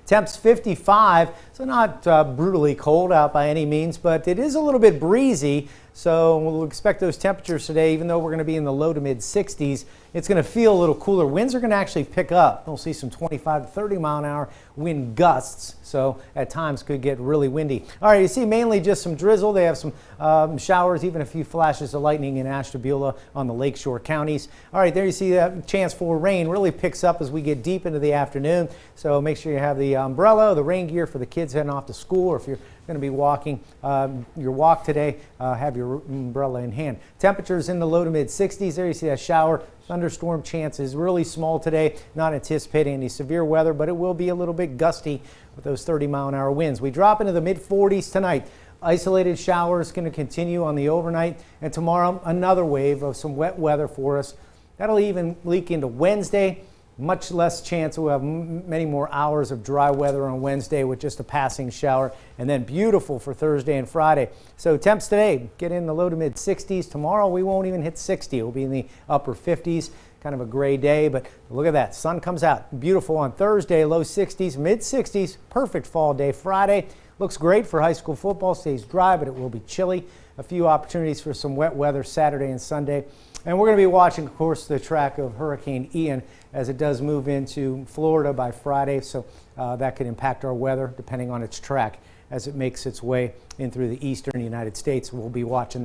Temps 55, so not brutally cold out by any means, but it is a little bit breezy. So we'll expect those temperatures today, even though we're going to be in the low to mid 60s. It's going to feel a little cooler. Winds are going to actually pick up. We'll see some 25 to 30 mile an hour wind gusts, so at times could get really windy. All right, you see mainly just some drizzle. They have some showers, even a few flashes of lightning in Ashtabula on the lakeshore counties. All right, there you see that chance for rain really picks up as we get deep into the afternoon. So make sure you have the umbrella, the rain gear for the kids heading off to school, or if you're going to be walking your walk today, have your umbrella in hand. Temperatures in the low to mid 60s. There you see that shower. Thunderstorm chances really small today. Not anticipating any severe weather, but it will be a little bit gusty with those 30 mile an hour winds. We drop into the mid 40s tonight. Isolated showers going to continue on the overnight, and tomorrow another wave of some wet weather for us. That'll even leak into Wednesday. Much less chance we'll have many more hours of dry weather on Wednesday with just a passing shower, and then beautiful for Thursday and Friday. So temps today get in the low to mid 60s. Tomorrow we won't even hit 60. We'll be in the upper 50s. Kind of a gray day, but look at that. Sun comes out. Beautiful on Thursday, low 60s, mid 60s. Perfect fall day. Friday looks great for high school football. Stays dry, but it will be chilly. A few opportunities for some wet weather Saturday and Sunday. And we're going to be watching, of course, the track of Hurricane Ian as it does move into Florida by Friday. So that could impact our weather depending on its track as it makes its way in through the eastern United States. We'll be watching that.